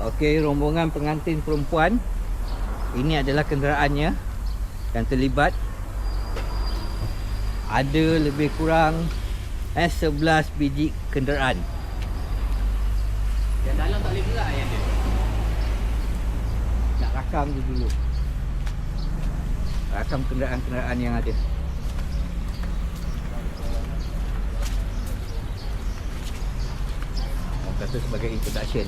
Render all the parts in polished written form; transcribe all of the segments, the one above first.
Okey, rombongan pengantin perempuan. Ini adalah kenderaannya yang terlibat. Ada lebih kurang 11 biji kenderaan. Yang dalam tak boleh gerak yang dia. Nak rakam je dulu. Rakam kenderaan-kenderaan yang ada. Orang kata sebagai introduction.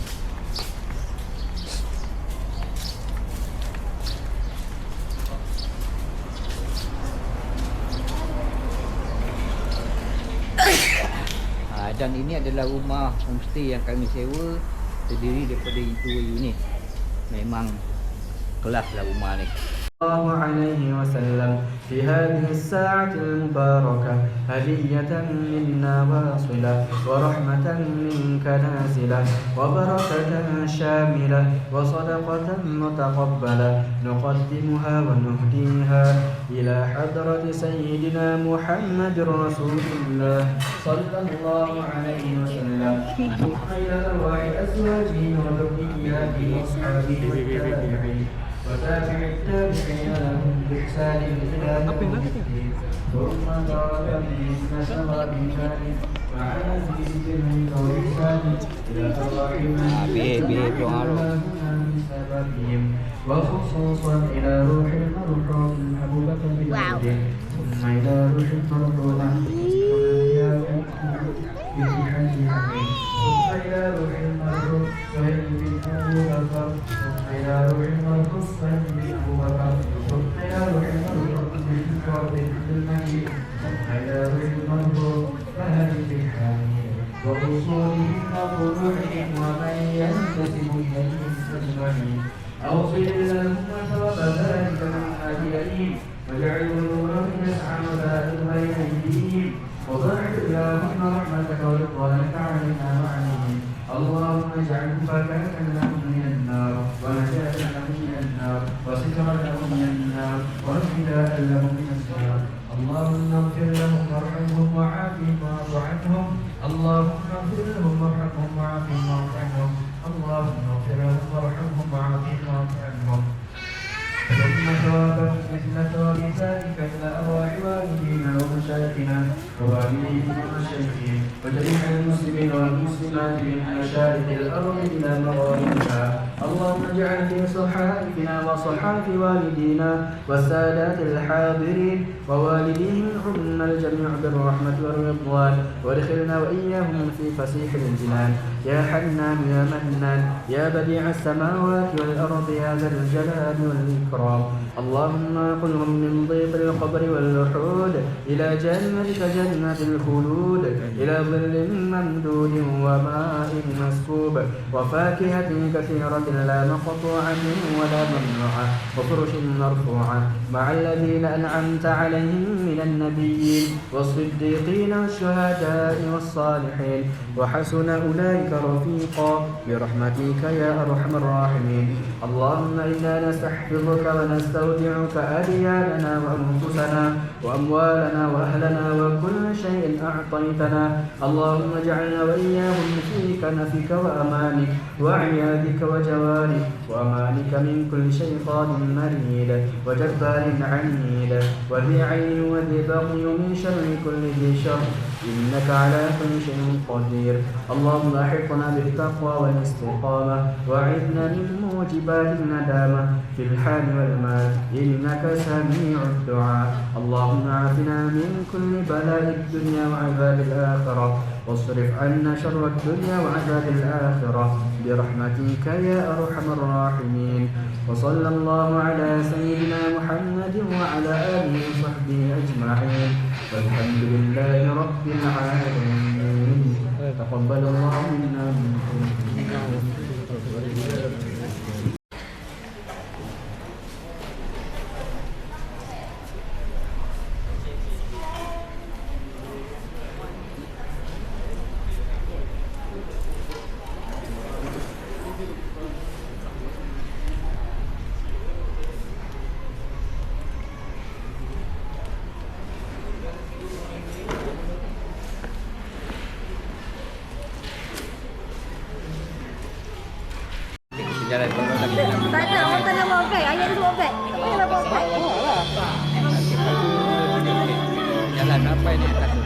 Dan ini adalah rumah homestay yang kami sewa, terdiri daripada 2 unit. Memang kelas lah rumah ni. الله عليه وسلم في هذه الساعة المباركة هدية منا واصلة ورحمة منك نازلة وبركة شاملة وصدقة متقبلة نقدمها ونهديها إلى حضرة سيدنا محمد رسول الله صلى الله عليه وسلم ثم إلى أرواح أزواجه وذرياته وأصحابه والتابعين وتابع التابعين لهم بإحسان إلى يوم الدين ثم ضرب بإحسان وبإحسان وعلى ذكرهم وإحسان إلى أرواحهم من سببهم وخصوصا إلى روح المرحوم أبو بكر بن عبد ثم إلى روح المرحوم ثم إلى روح المرحوم سهيل بن أبو بكر ثم إلى روح المرحوم سهيل بن أبو بكر ثم إلى روح المرحوم بن عبد المجيد ثم إلى روح المرحوم فهد بن حميد وأصولهم وفروعهم ومن ينتسب إليهم أجمعين أوصل اللهم ثواب ذلك من أجلهم واجعل نورهم يسعى ذلك بين أيديهم وضاعف اللهم رحمتك ورضوانك علينا وعليهم اللهم اجعله فكاة لهم من النار ونجاة لهم من النار وسترا لهم من النار وفداء لهم من النار اللهم اغفر لهم وارحمهم وعافهم واعف عنهم اللهم اغفر لهم وارحمهم وعافهم واعف عنهم اللهم اغفر لهم وارحمهم وعافهم واعف عنهم ثم ثوابهم مثل ثواب ذلك إلى أرواح والدينا ومشايخنا ووالديهم ومشايخهم وجميع المسلمين والمسلمات من مشارق الأرض إلى مغاربها اللهم اجعل في صحائفنا وصحائف والدينا والسادات الحاضرين ووالديهم عنا الجميع بالرحمة والرضوان وادخلنا وإياهم في فسيح الجنان يا حنان يا منان يا بديع السماوات والأرض يا ذا الجلال والإكرام اللهم قلهم من ضيق القبر واللحود إلى جنتك جنة الخلود إلى ظل ممدود وماء مسكوب وفاكهة كثيرة لا مقطوعة ولا ممنوعة وفرش مرفوعة مع الذين أنعمت عليهم من النبيين والصديقين والشهداء والصالحين وحسن أولئك رفيقا برحمتك يا أرحم الراحمين اللهم إنا نستحفظك ونستودعك أدياننا وأنفسنا وأموالنا وأهلنا وكل شيء أعطيتنا اللهم اجعلنا وإياهم في كنفك وأمانك وعيادك وجوارك وأمانك من كل شيطان مريد وجبار عنيد وذي عين وذي بغي من شر كل ذي شر إنك على كل شيء قدير اللهم أحقنا بالتقوى والاستقامة وعذنا من موجبات الندامة في الحال والمال إنك سميع الدعاء اللهم عافنا من كل بلاء الدنيا وعذاب الآخرة واصرف عنا شر الدنيا وعذاب الآخرة برحمتك يا أرحم الراحمين وصلى الله على سيدنا محمد وعلى آله وصحبه أجمعين والحمد لله رب العالمين تقبل الله منا منكم. jalan kalau dah kita nak. Tak ada, orang tak nak bawa beg. Ayah dia bawa beg. Tak payah nak bawa beg. Jalan apa ini atas tu?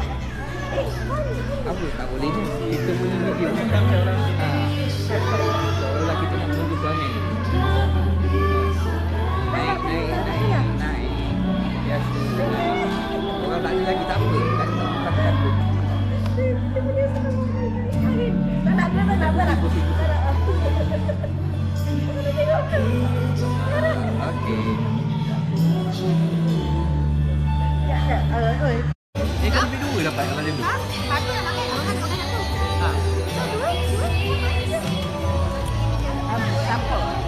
Apa tak boleh ni? Kita punya video. Kalau kita nak menuju planet. Naik. Biasa. Orang tak ada lagi tak apa. Tak apa. Tak nak. Okey. Oi. Kau lebih dua dapat kalau lebih. Satu nak makan. Makan tu. Apa? Makan.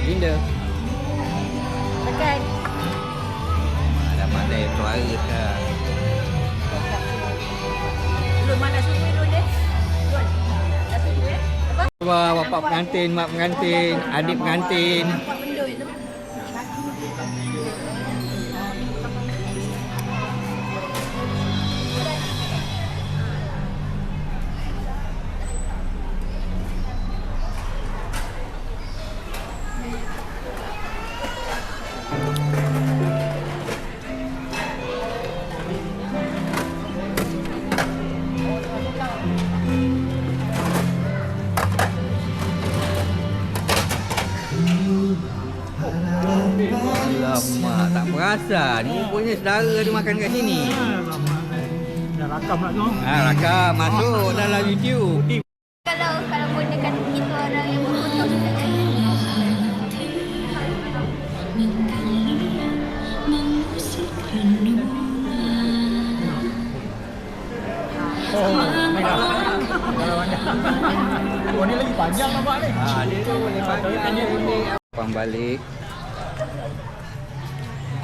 Linda. Makan. Dah pandai suara dah. Belum mana susu dulu deh. Dah susu Apa? Wah, bapak pengantin, mak pengantin, adik pengantin. Nampak benda itu. Alamak, tak perasan. Rupanya saudara dia makan kat sini. Dah rakam nak tu. Rakam masuk dalam YouTube. Kalau pun dekat kita orang yang berfoto Oh, merah. Oh, ni lagi panjang nampak ni. Dia tu boleh panjang.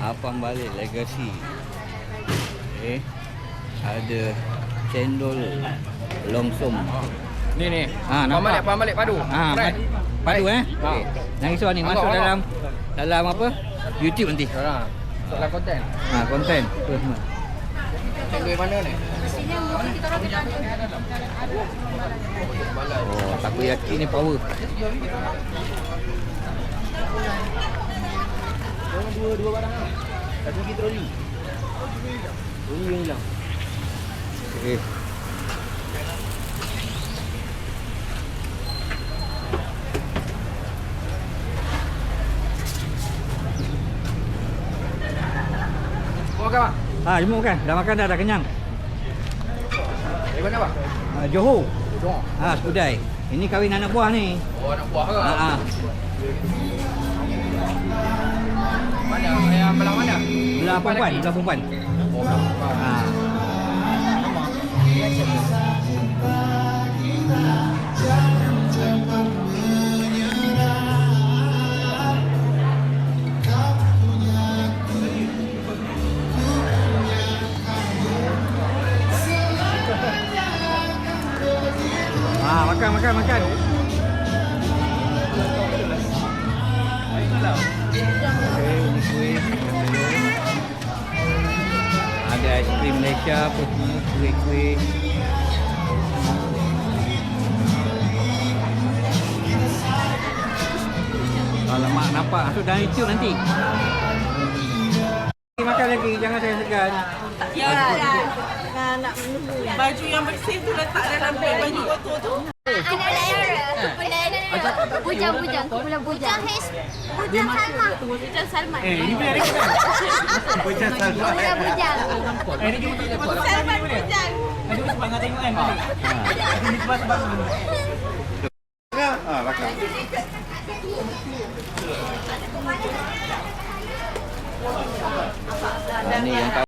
Abang balik Legacy. Ada cendol longsom. Ni. Nampak? Pam balik padu. Friend. Padu Okey. Yang risau ni masuk dalam apa? YouTube nanti. Soalan konten. Konten. Tu semua. Cendol mana ni? Oh, takoyaki ni power. Dua barang lah. Satu lagi troli. Troli yang hilang. Okey. Kau makan bang? Jom makan. Dah makan dah kenyang. Dari mana bang? Johor. Johor. Skudai. Ini kahwin anak buah ni. Oh, anak buah ke? Mana? Yang belah mana? Belah perempuan. Oh, belah perempuan. Makan. Ini kuih. Ada aiskrim Malaysia, apa semua, kuih-kuih. Alamak, nampak masuk dalam YouTube nanti. Makan lagi, jangan saya segan. Ya. Nak menunggu. Baju yang bersih tu letak dalam beg baju kotor tu. Anak Daira. Bujang. Bujang Salma. Bujang Salman. Ini biar dia kan. Bujang Salma. Bujang. Ini kita tengok. Salman bujang. Ada sebab nak tengok kan. Ini sebab. Ini yang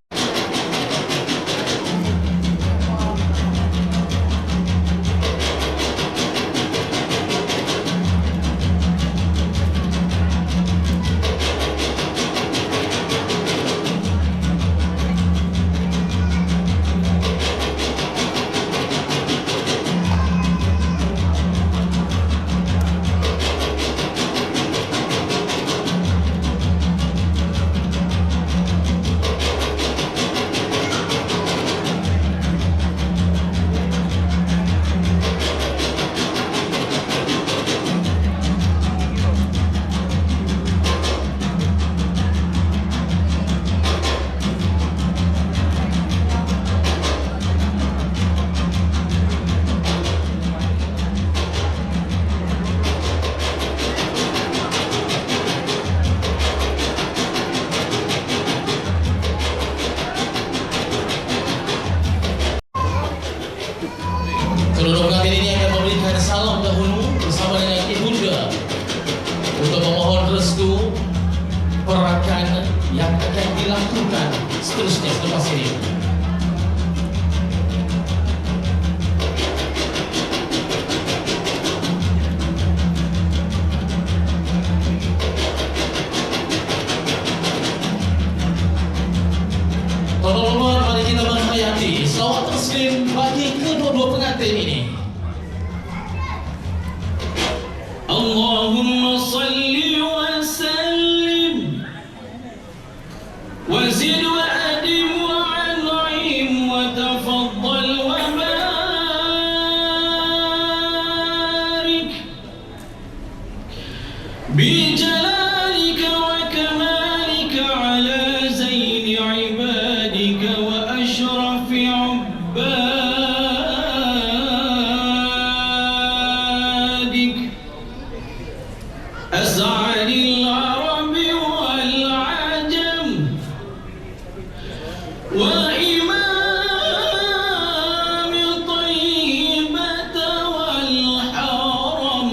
yang akan dilakukan seterusnya selepas ini. Tuan-tuan, mari kita menghayati selawat taslim bagi kedua-dua pengantin ini. Allahumma salli wa sallim wa zid wa adim wa an'im wa tafaddal wa barik bi jalalika wa kamalika ala zaini ibadika wa ashrafi ubbadik أسعد العرب والعجم وإمام طيبة والحرم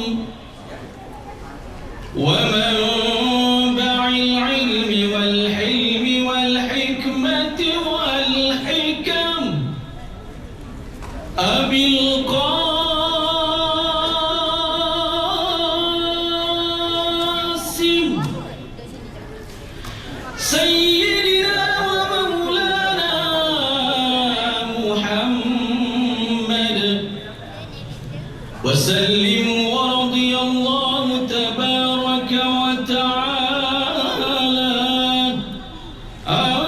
ومنبع العلم والحلم والحكمة والحكم أبي سيدنا ومولانا محمد وسلم ورضي الله تبارك وتعالى عن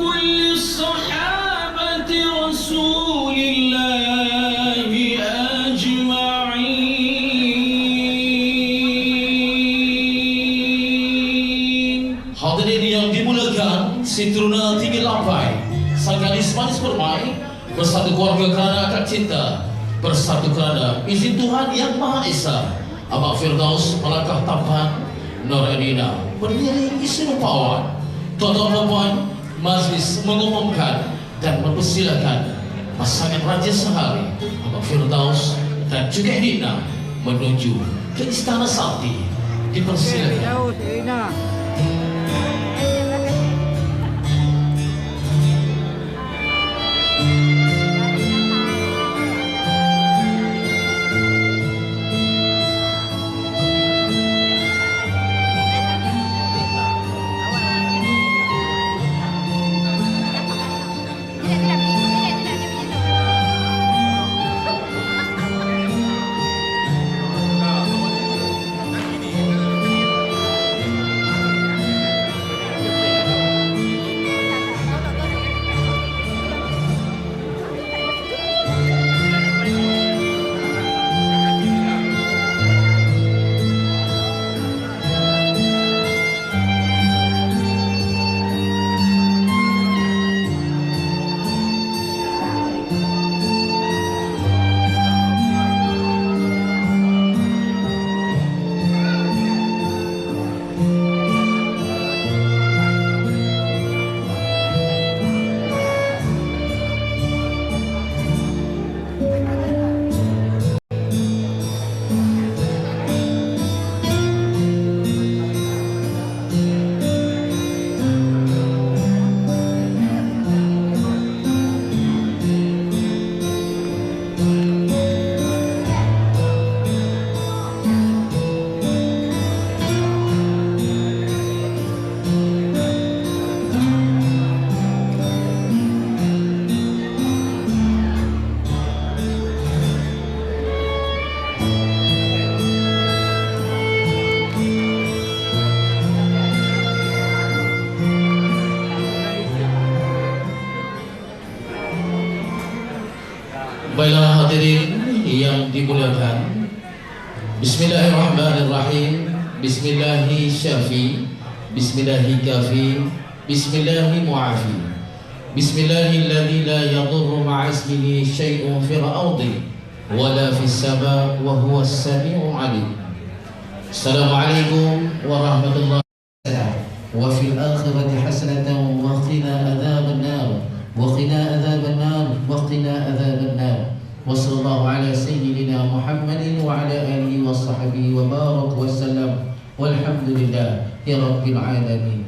كل الصحابة رسول الله أجمعين. Hadirin yang dimuliakan, si Teruna Tinggi Lampai, sang gadis manis permai, bersatu keluarga kerana akad cinta, bersatu kerana izin Tuhan Yang Maha Esa. Abang Firdaus melangkah tampan, Nur Edina berdiri isu pawan. Tuan-tuan dan puan, majlis mengumumkan dan mempersilakan pasangan Raja Sehari, Abang Firdaus dan juga Edina menuju ke Istana Sakti. Dipersilakan. Baiklah hadirin yang dimuliakan, Bismillahirrahmanirrahim. Bismillahi syafi, Bismillahi kafi, Bismillahi muafi, Bismillahilladzi la yadurru ma'a ismihi syai'un fil ardi wala fis sama' wa huwas sami'ul 'alim. Assalamualaikum warahmatullahi wabarakatuh. Wa fil akhirati hasanatan wa qina adzaban nar. وقنا عذاب النار وقنا عذاب النار وصلى الله على سيدنا محمد وعلى آله وصحبه وبارك وسلم والحمد لله يا رب العالمين.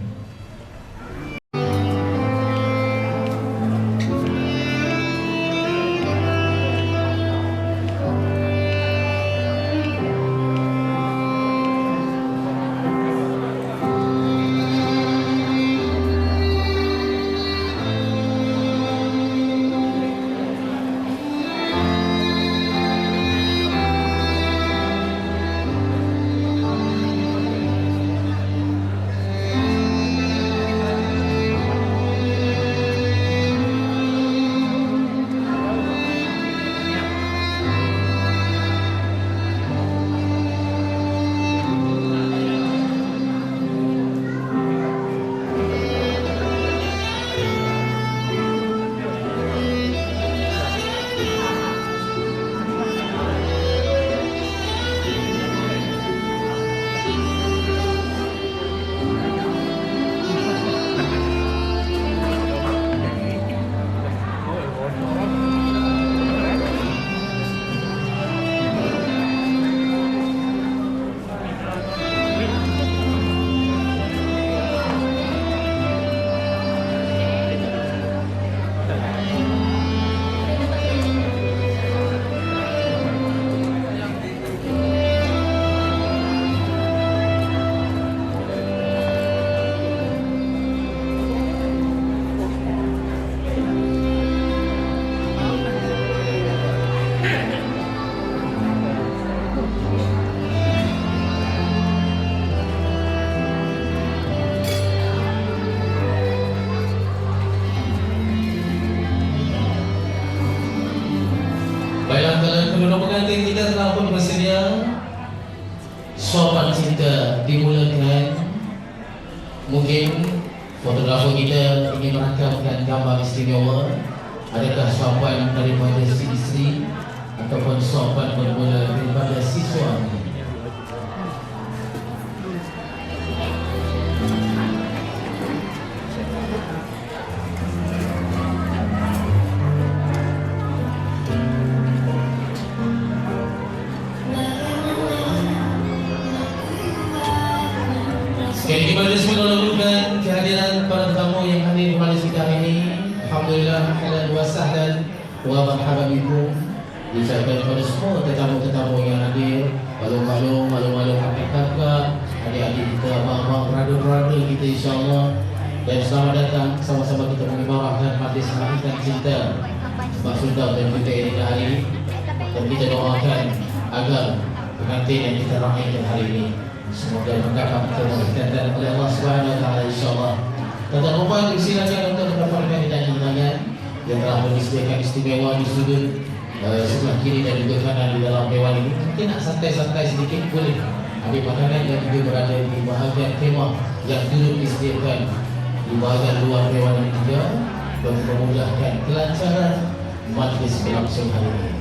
Kedua pengantin kita telah pun bersedia. Suapan cinta dimulakan. Mungkin fotografer kita ingin merakamkan gambar istimewa. Adakah suapan daripada si isteri ataupun suapan bermula daripada si suami? Sekali lagi pada semua mendahulukan kehadiran para tetamu yang hadir di majlis kita hari ini. Alhamdulillah, ahlan wa sahlan wa marhaban bikum. Diucapkan kepada semua tetamu-tetamu yang hadir, maklum-maklum, maklum-maklum kakak-kakak, adik-adik kita, abang-abang, brother-brother kita insya-Allah. Dan selamat datang sama-sama kita mengibarahkan majlis Mahitan Cinta Maksudnya dan kita ini hari. Dan kita doakan agar pengantin yang kita rahimkan hari ini semoga mendapat keberkatan oleh Allah Subhanahu Wa Taala insya-Allah. Dan tak lupa disilakan untuk mendapatkan hidangan yang telah disediakan istimewa di sudut sebelah kiri dan juga kanan di dalam dewan ini. Mungkin nak santai-santai sedikit boleh ambil makanan yang juga berada di bahagian khemah yang duduk disediakan di bahagian luar dewan ini juga dan memudahkan kelancaran majlis berlangsung hari ini.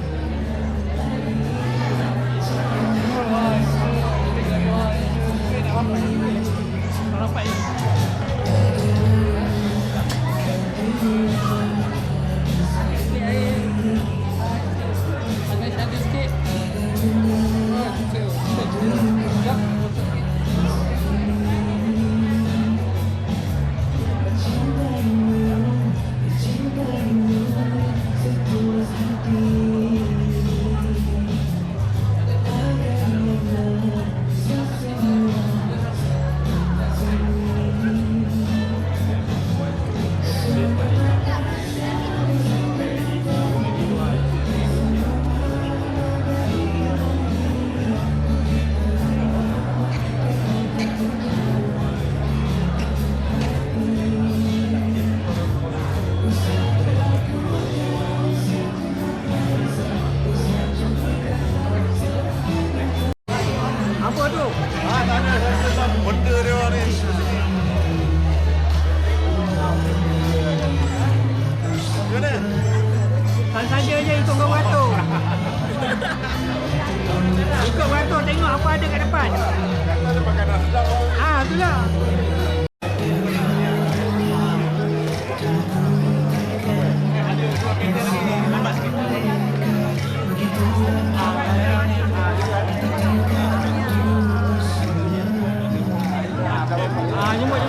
Saja je ikut beratur. Ikut beratur tengok apa ada kat depan. Ah, itulah.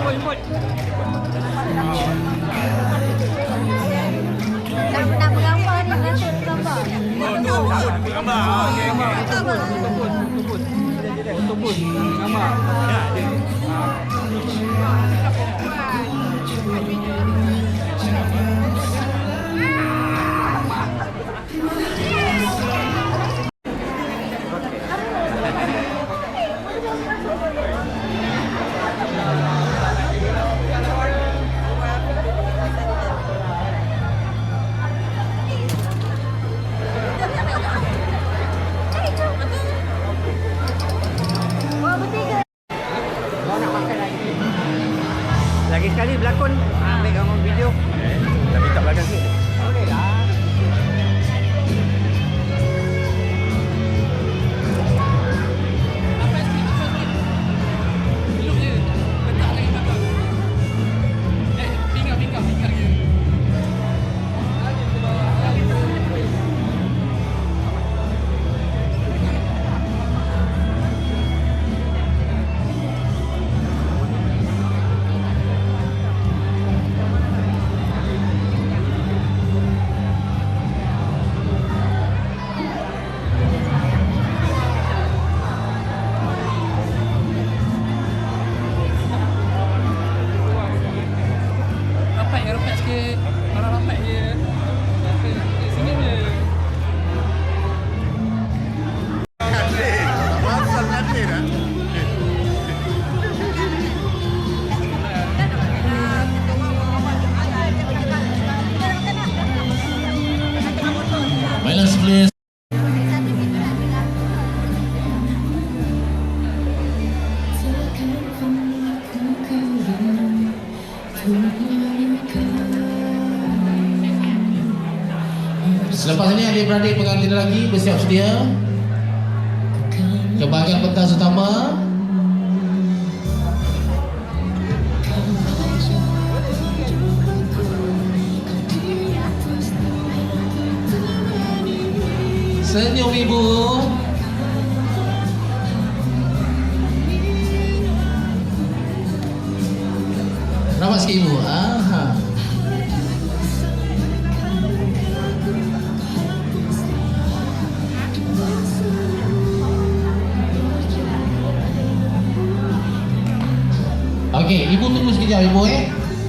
Jemput. Nak bergambar ni, nak bergambar. Gambar. Okey. Topus. Gambar. Lagi sekali berlakon ambil gambar video. Dah minta belakang sikit. Boleh lah. Baiklah, Selepas ini adik-beradik pengantin lelaki bersiap sedia ke bahagian pentas utama. Senyum ibu. Nampak sikit ibu. Aha. Okey, ibu tunggu sekejap ibu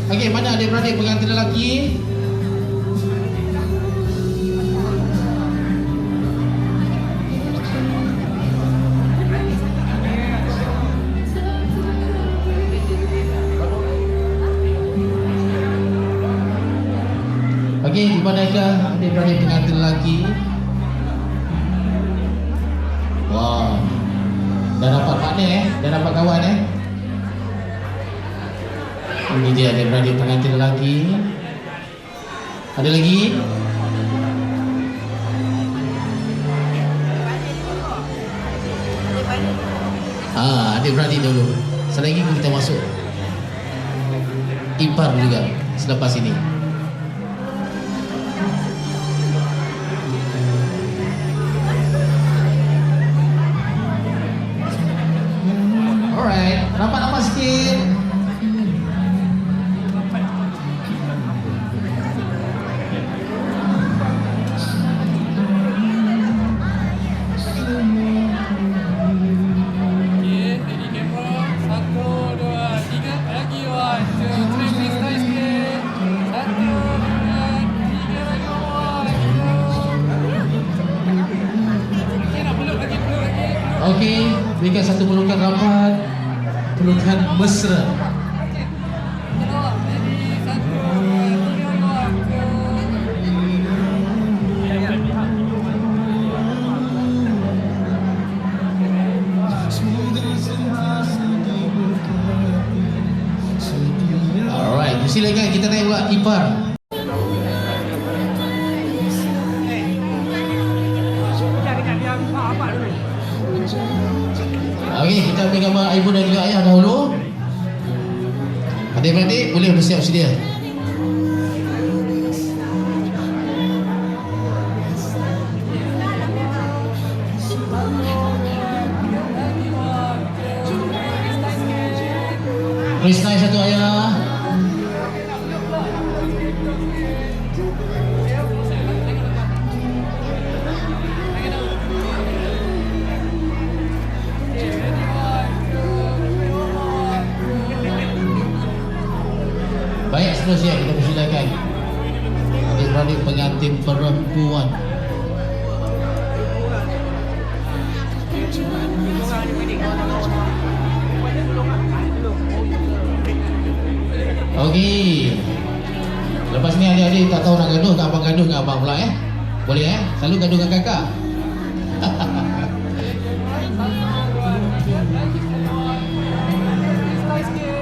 Okey, mana adik-beradik pengantin lelaki? Okey, di manakah adik-beradik pengantin lelaki? Wow. Dah dapat partner dah dapat kawan Ini dia adik-beradik pengantin lelaki. Ada lagi? Adik-beradik dulu. Selagi kita masuk ipar juga selepas ini. Alright, nampak sikit. Okey, berikan satu pelukan rapat, pelukan mesra. Alright, silakan kita naik pula ipar. Okey, kita ambil gambar ibu dan juga ayah dahulu. Adik-beradik boleh bersiap sedia. Freestyle satu ayah. Baik, seterusnya kita persilakan adik-beradik pengantin perempuan. Okey. Lepas ni adik-adik tak tahu nak gaduh ke abang gaduh dengan abang pula Boleh selalu gaduh dengan kakak.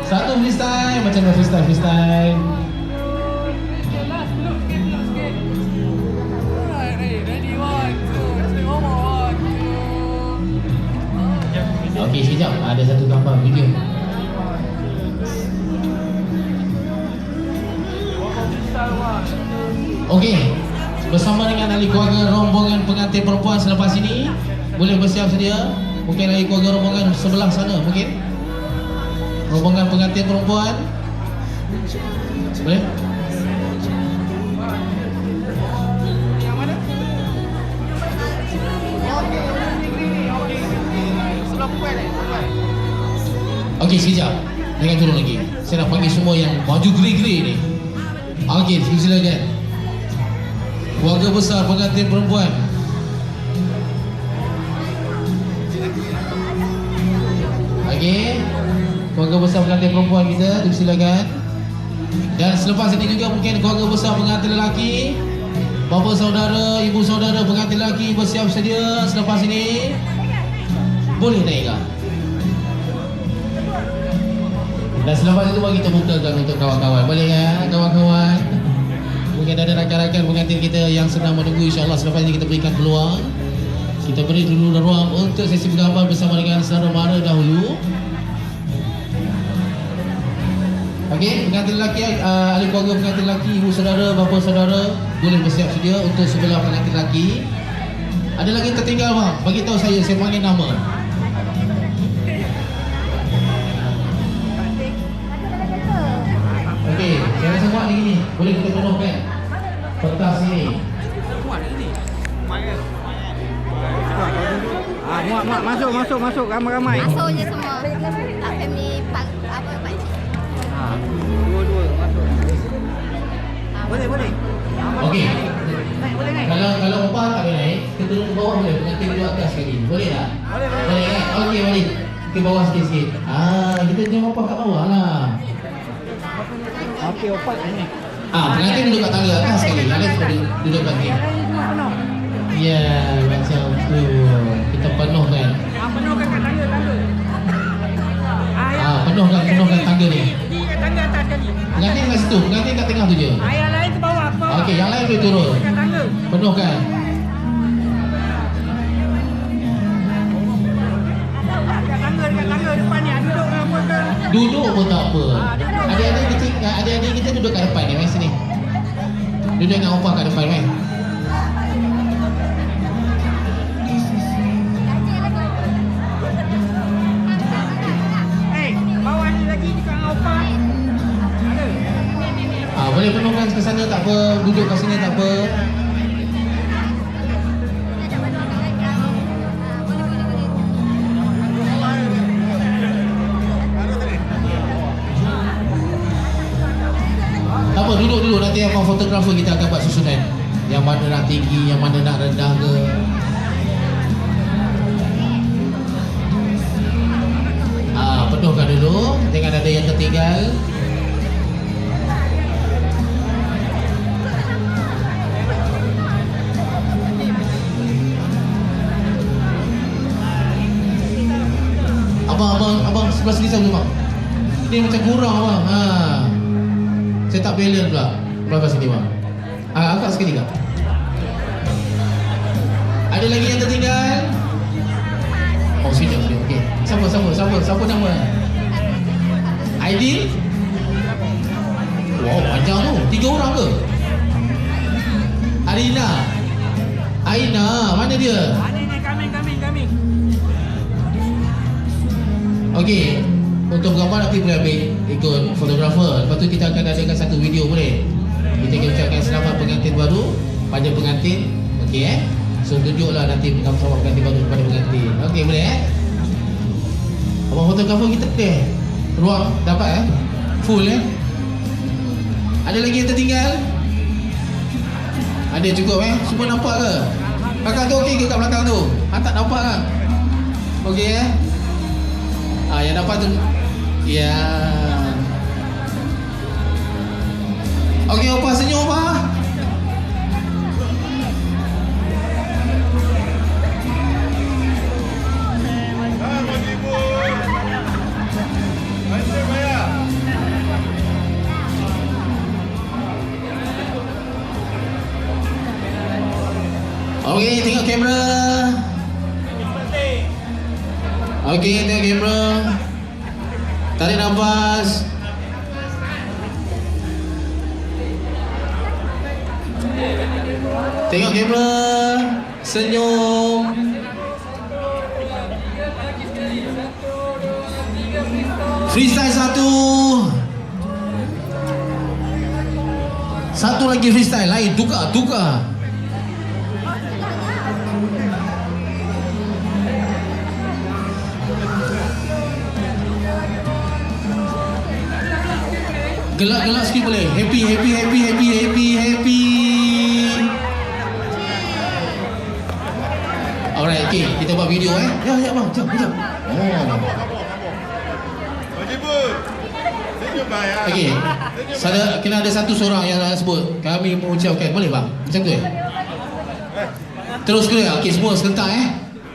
Satu freestyle, macam mana freestyle. Okey, sekejap. Ada satu gambar video. Okey, bersama dengan ahli keluarga rombongan pengantin perempuan selepas ini, boleh bersiap sedia. Mungkin ahli keluarga rombongan sebelah sana, mungkin rombongan pengantin perempuan. Boleh? Okey, sekejap. Jangan turun lagi. Saya nak panggil semua yang baju grey-grey ni. Okey, silakan. Keluarga besar pengantin perempuan. Okey. Keluarga besar pengantin perempuan kita, silakan. Dan selepas ini juga mungkin keluarga besar pengantin lelaki, bapa saudara, ibu saudara pengantin lelaki bersiap sedia selepas ini. Boleh naik ke? Dan selepas itu kita bukakan untuk kawan-kawan. Boleh ya kawan-kawan? Mungkin ada rakan-rakan pengantin kita yang sedang menunggu. InsyaAllah selepas ini kita berikan peluang. Kita beri dulu ruang untuk sesi bergambar bersama dengan saudara mara dahulu. Okey, pengantin lelaki, ahli keluarga pengantin lelaki, ibu saudara, bapa saudara boleh bersiap sedia untuk sebelah pengantin lelaki. Ada lagi yang tertinggal bang? Bagi tahu saya panggil nama. Okey, saya rasa muat ni. Boleh kita penuhkan kertas ni. Muat masuk ramai-ramai. Masuk je semua. Tak family apa pakcik. Dua-dua masuk. Boleh. Okey. Boleh naik. Kalau upah tak boleh naik, kita turun ke bawah boleh. Pengantin duduk atas sekali. Boleh tak? Boleh kan? Okey, boleh. Ke bawah sikit-sikit. Kita jangan upah kat bawah lah. Okey, opat ni. Pengantin duduk kat tangga atas sekali. Lain duduk kat sini. Ya, macam tu. Kita penuhkan. Penuhkan kat tangga. Penuhkan tangga ni. Di tangga atas sekali. Pengantin kat situ. Pengantin kat tengah tu je. Yang lain ke bawah. Okey, yang lain boleh turun. Kat tangga. Penuhkan. Dekat tangga depan ni. Duduk ke apa ke? Duduk pun tak apa. Adik-adik kita duduk kat depan ni. Mari sini. Duduk dengan opah kat depan kan. Bawah ni lagi dekat opah. Ada. Boleh penuhkan ke sana tak apa. Duduk kat sini tak apa. Tak apa, duduk dulu. Nanti abang fotografer kita akan buat susunan. Yang mana nak tinggi, yang mana nak rendah ke. Penuhkan dulu. Jangan ada yang tertinggal. Abang sebelah sini saya bang. Ni macam kurang abang. Saya tak balance pula. Belah sini bang. Angkat sekali kak. Ada lagi yang tertinggal? Oh sudah. Okey. Siapa nama? Aidil? Wow, panjang tu. 3 orang ke? Arina. Aina, mana dia? Ni coming. Okey. Untuk gambar nanti boleh ambil ikut fotografer. Lepas tu kita akan adakan satu video boleh. Kita akan ucapkan selamat pengantin baru pada pengantin. Okey So tunjuklah nanti selamat pengantin baru kepada pengantin. Okey boleh Abang fotografer kita clear. Ruang dapat full Ada lagi yang tertinggal? Ada cukup Semua nampak ke? Kakak tu okey ke kat belakang tu? Tak nampak kan? Okey yang dapat tu ya. Okey opah senyum opah. Okey, tengok kamera. Okey, tengok kamera. Tarik nafas. Tengok kamera. Senyum. Freestyle satu. Satu lagi freestyle lain. Tukar. Gelak-gelak sikit boleh. Happy. Alright, okay. Kita buat video Ya bang, jom. Okay. Kena ada satu seorang yang nak sebut. Kami mengucapkan. Boleh bang? Macam tu Terus ke Okay, semua serentak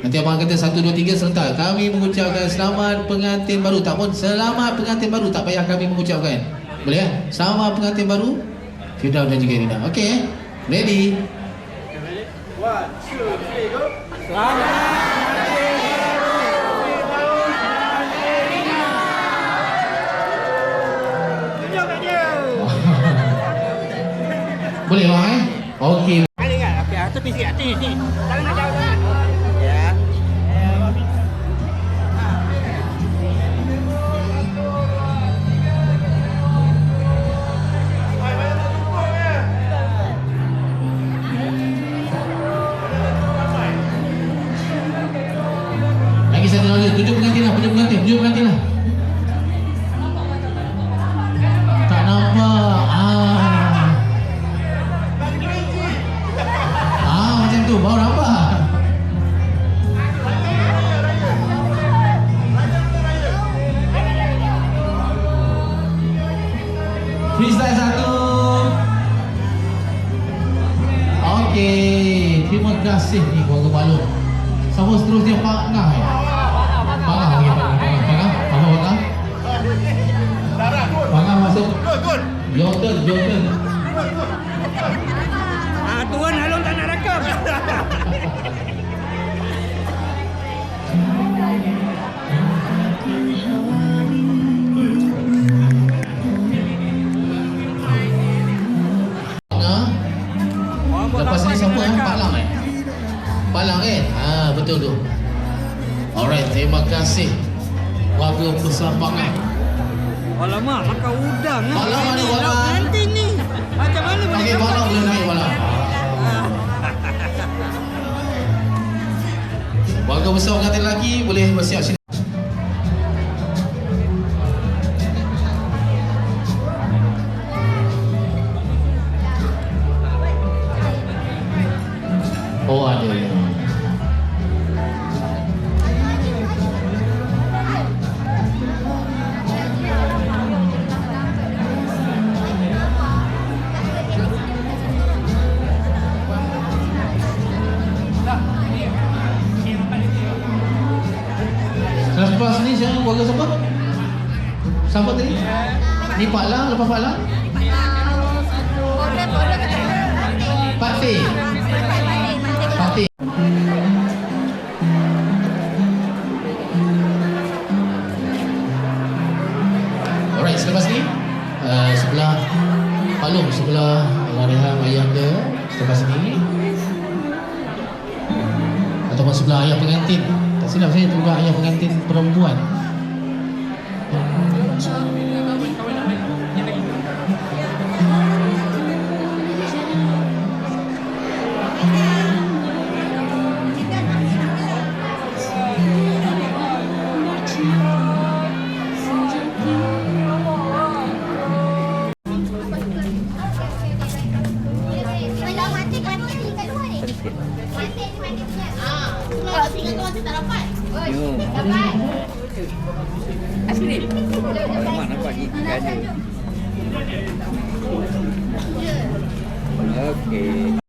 Nanti abang kata 1, 2, 3 serentak. Kami mengucapkan selamat pengantin baru. Tak pun selamat pengantin baru, tak payah kami mengucapkan. Boleh ya? Selamat pengantin baru Firdaus dan juga Rina. Okey, ready? 1, 2, 3, go. Boleh bang Okey. Ada kan? Okey, tepi sikit hati ni. Tangan nak jauh sangat. Ya. Lagi satu lagi. Tunjuk pengantin lah. Tunjuk pengantin lah. Tak nampak. Macam tu baru nampak. Freestyle 1. Okey, terima kasih ni keluarga balon. Siapa seterusnya Pangah ya? Pangah lagi Pangah masuk. Your turn. Tuan Halon tak nak rakam. Lepas ni siapa Palang Palang kan? Betul tu. Alright, terima kasih warga besar Pangah. Alamak, makan udang lah. Balang ni balang. Pengantin ni. Macam mana boleh Okey, balang boleh naik balang. Warga besar pengantin lelaki boleh bersiap sini. Oh, ada. Lepas ni siapa keluarga siapa? Siapa tadi? Ni Pak Lang, lepas Pak Lang? Patih. Patih. Alright, selepas ni sebelah Palung, sebelah Allahyarham Ayahanda, selepas ni ataupun sebelah ayah pengantin. Tak silap saya sebelah ayah pengantin perempuan. Aiskrim. Alamak, nampak gigi ada. Okey.